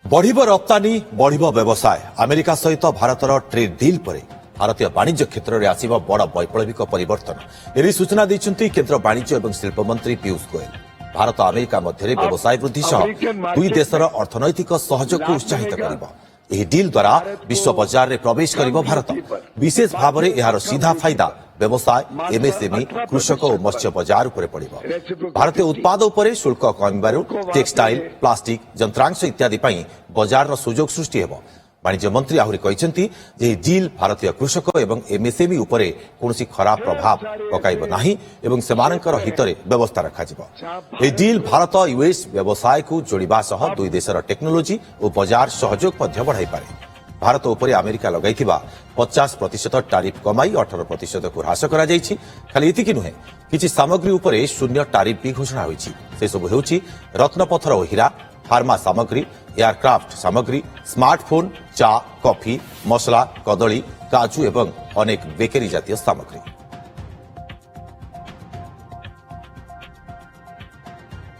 बढ़िब रप्तानी बढ़िब व्यवसाय अमेरिका सहित भारतर trade deal पर भारतीय वाणिज्य क्षेत्र में आसिबा बड़ वैप्लविक परिवर्तन एने सूचना देइछन्ति केंद्र वाणिज्य एवं शिल्प मंत्री पीयूष गोयल। भारत अमेरिका मध्य व्यवसाय वृद्धि सह दुई देशर अर्थनैतिक सहयोग को उत्साहित करिब। एही डील द्वारा विश्व बाजार में प्रवेश करिब भारत। विशेष भाव में यार सीधा फायदा व्यवसाय एमएसएमई कृषक और मत्स्य बाजार उपर पड़िब। भारतीय उत्पाद उपर शुल्क कमिबारु टेक्सटाइल प्लास्टिक यंत्रांश इत्यादि पई बाजार सुजोग सृष्टि हेबो। वाणिज्य मंत्री आहुरी कहिसेंति जे डील भारतीय कृषक एवं एमएसएमई उपरे कोनोसी खराब प्रभाव पकाइब नाही एवं सेमानकर हितरे व्यवस्था रखाजिबो। ए डील भारत यूएस व्यवसाय को जोड़िबा सह दुई देशर टेक्नोलोजी और बाजार सहयोग मध्य बढ़ाई पारे। भारत उपरे अमेरिका लगाइथिबा 50% टारिफ कमाई 18% को ह्रास करा जायछि। खाली एतिकी नुहे किछि सामग्री उपरे शून्य टारिफ भी घोषणा होईछि। से सब हेउछि रत्नपथर और हीरा फार्मा सामग्री एयरक्राफ्ट सामग्री स्मार्टफोन चा कॉफी मसला कदली काजू एवं अनेक बेकरी जातीय सामग्री।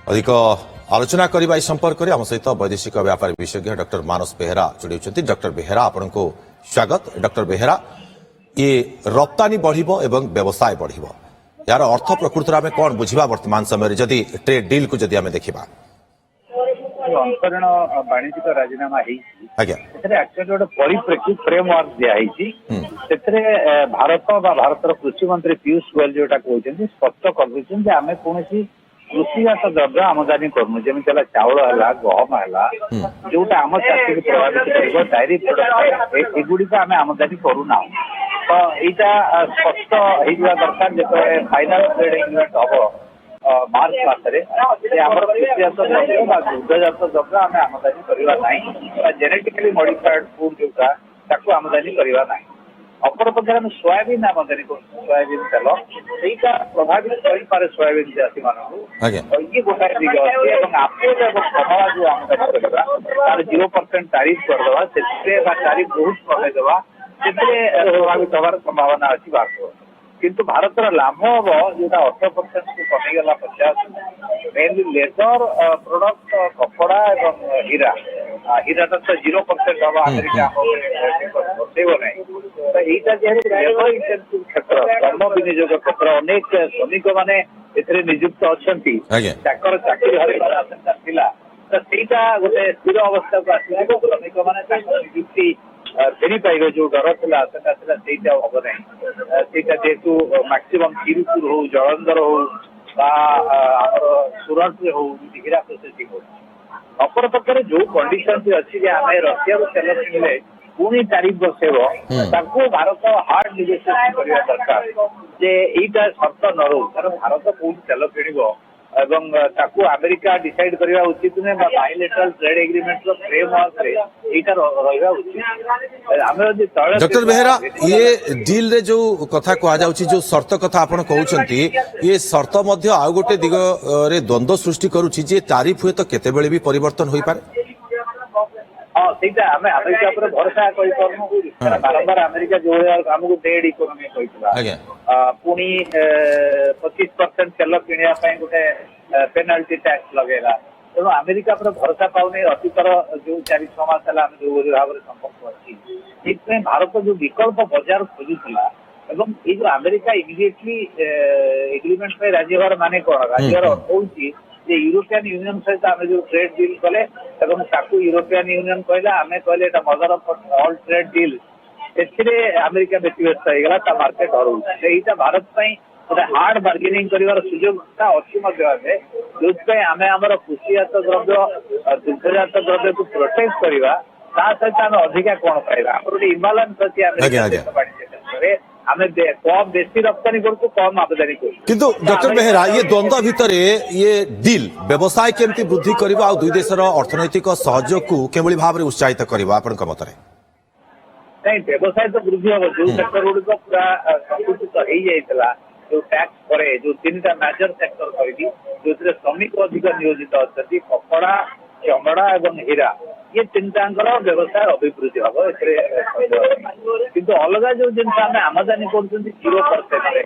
अधिक आलोचना करने संपर्क में आम सहित वैदेशिक व्यापार विशेषज्ञ डॉक्टर मानस बेहेरा जोड़ी होती। डॉक्टर बेहेरा आपण को स्वागत। डॉक्टर बेहेरा ये रप्तानी बढ़िबो एवं व्यवसाय बढ़िबो यार अर्थ प्रकृत में कौन बुझा वर्तमान समय जदि ट्रेड डील को जदि आम देखा अंतरण वाणिज्यिक राजीनामा एक्चुअली गोटे परिप्रेक्षी फ्रेमवर्क दिखाई भारत भारतर कृषि मंत्री पीयूष गोयल जोटा कहते स्पष्ट कर आम कौन कृषिजात द्रव्य आमदानी करूँ जमी चाउल है गहम है जोटा आम चाषी को प्रभावित कर डायरी प्रोडक्ट एगुड़िक आम आमदानी करूना। तो यहाँ स्पष्ट हो दरकार जो फाइनाल ट्रेड एग्रीमेंट हम मार्च मसरे कृषिजात द्रव्य दुग्धजात द्रव्य आम आमदानी करना जेनेटिकली मॉडिफाइड फूड जोटा आमदानी करना। अपर पक्षे आम सोयाबीन आमदानी कर सोयाबीन तेल सहीटा प्रभावित करे सोयाबीन चाषी मानू ये गोटाए दिग अच्छे आपेल और कमला जो आमदानी तार 0% तारीफ करदे तारीफ बहुत कमेदे से प्रभावित हमार संभावना अच्छी भारत किंतु भारत लाभ हम जोटा 18% को कमीगला 50 मेनली लेदर प्रोडक्ट कपड़ा और हीरा हीराटा तो 0% हम अमेरिका बसैब ना। तो यहाँ जेहेतु लेबर इंटेंसिव क्षेत्र श्रम विनियोग क्षेत्र अनेक श्रमिक मैंने नियुक्त अच्छा चाकरी हरबार आशंका था। तो सहीटा गोटे स्थिर अवस्था को आस श्रमिक मैंने नियुक्ति फेरी पाइबे जो डर था आशंका था सहीटा हम ना। सहीटा जेहेतु मैक्सिमम तिरुपुर हो जलंधर हो सूरत हो हीरा प्रोसेसिंग हो अपर पक्षे जो कंडीशन अच्छी आम रशिया तेल किणले पुणी तारीफ बसैब भारत हार्ड निगोसिएशन करने दरकार जे यहीटा शर्त न रो कारण भारत कौन तेल किणव एवं अमेरिका डिसाइड करवा उचित नुहे बायलेटरल ट्रेड एग्रीमेंट फ्रेमवर्क रहा उचित। डॉक्टर बेहेरा ये डील रे जो कथा कह जो शर्त कथा आपण कहउछंती ये शर्त मध्य आउ गोटे दिग रे द्वंद्व सृष्टि करूछि जे तारीफ हुए तो केतेबेले भी परिवर्तन होई पारे। हाँ सहीटा आम अमेरिका पर भरोसा कर बारंबार अमेरिका जो आमको डेड इकोनॉमी कहता पुणी 25% तेल किणा गोटे पेनाल्टी टैक्स लगेगा तेणु अमेरिका पर भरोसा पाऊनी अतीतर जो 4-6 मास जो भाव में संपर्क अच्छी भारत जो विकल्प बाजार खोजुला एवं ये जो अमेरिका इमिडिएटली एग्रीमेंट पे राजी हबार माने कौन राजी हबार अर्थ होउछि जे यूरोपियन यूनियन सहित आम जो ट्रेड डील कले यूरोपियन यूनियन कहला आम कहले mother of all trade deal से अमेरिका बेसी व्यस्त होगा मार्केट हर भारत गोटे हार्ड बार्गेनिंग कर सुजोग अच्छी जो आम आम कृषिजात द्रव्य दुग्धजात द्रव्य को प्रोटेक्ट करवा सहित आम अधिका कौन पाइबा आम गोटे इम्बालांस अच्छी वाणिज्य आम कम बेसी रप्तानी करूँ कम आमदानी किंतु डॉक्टर बेहेरा ये द्वंद्व भितर ये डील व्यवसाय केमती वृद्धि करबा दुई देशर अर्थनैतिक सहयोग को केभली भाव में उत्साहित करबा आपन मत नहीं व्यवसाय तो वृद्धि हम जो सेक्टर गुड़िक पूरा संकुचित हो जाता जो टैक्स पर जो 3टा मेजर सेक्टर कही जो श्रमिक अधिक नियोजित अच्छा कपड़ा चमड़ा और हीरा ये 3टांकर व्यवसाय अभिवृद्धि हम किंतु अलग जो जिन आमदानी कर 0%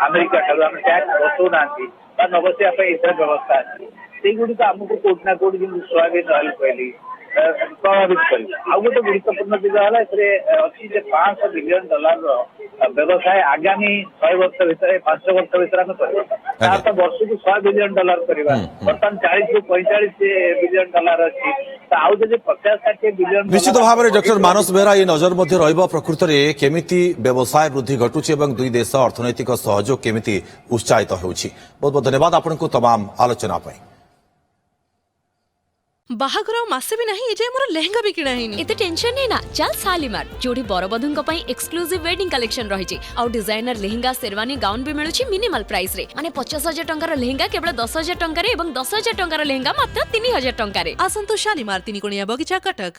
अमेरिका ठार टैक्स बसौना न बसैया व्यवस्था अच्छी से गुड़िक आमको कौटना कौट सोयाबीन ऑयल कहली ପ୍ରଭାବିତ କରିବ। ଆଉ ଗୋଟେ ଗୁରୁତ୍ୱପୂର୍ଣ୍ଣ ଦିଗ ହେଲା ଏଥିରେ ଅଛି ଯେ $500 ବିଲିୟନ ବ୍ୟବସାୟ ଆଗାମୀ 100 ବର୍ଷ ଭିତରେ 5 ବର୍ଷ ଭିତରେ ଆମେ କରିବା। ତାର ତ ବର୍ଷକୁ $100 ବିଲିୟନ କରିବା। ବର୍ତ୍ତମାନ 40 ରୁ 45 ବିଲିୟନ ଅଛି। ତ ଆଉ ଯଦି 50-60 ବିଲିୟନ ନିଶ୍ଚିତ ଭାବରେ ଡକ୍ଟର ମାନସ ବେହେରା ଏହି ନଜର ମଧ୍ୟ ରହିବ ପ୍ରକୃତରେ କେମିତି ବ୍ୟବସାୟ ବୃଦ୍ଧି ଘଟୁଛି ଏବଂ ଦୁଇ ଦେଶ ଅର୍ଥନୈତିକ ସହଯୋଗ କେମିତି ଉତ୍ସାହିତ ହେଉଛି। ବହୁତ ବହୁତ ଧନ୍ୟବାଦ ଆପଣଙ୍କୁ तमाम ଆଲୋଚନା ପାଇଁ। ବାହାଘର ଆଉ ମାସେ ବି ନାହିଁ ଏଯାଏ ମୋର ଲେହେଙ୍ଗା ବି କିଣା ହେଇନି। ଏତେ ଟେନସନ ନେଇ ନା ଚାଲ ଶାଲିମାର ଯୋଉଠି ବରବଧୂଙ୍କ ପାଇଁ ଏକ୍ସକ୍ଲୁସିଭ ୱେଡିଂ କଲେକ୍ସନ ରହିଛି ଆଉ ଡିଜାଇନର ଲେହେଙ୍ଗା शेरवानी ଗାଉନ ବି ମିଳୁଛି ମିନିମଲ ପ୍ରାଇସ ରେ ମାନେ 50,000 ଟଙ୍କାର ଲେହେଙ୍ଗା କେବଳ 10,000 ଟଙ୍କାରେ ଏବଂ 10,000 ଟଙ୍କାର ଲେହେଙ୍ଗା ମାତ୍ର 3,000 ଟଙ୍କାରେ। ଆସନ୍ତୁ ଶାଲିମାର ତିନିକୋଣିଆ ବଗିଚା କଟକ।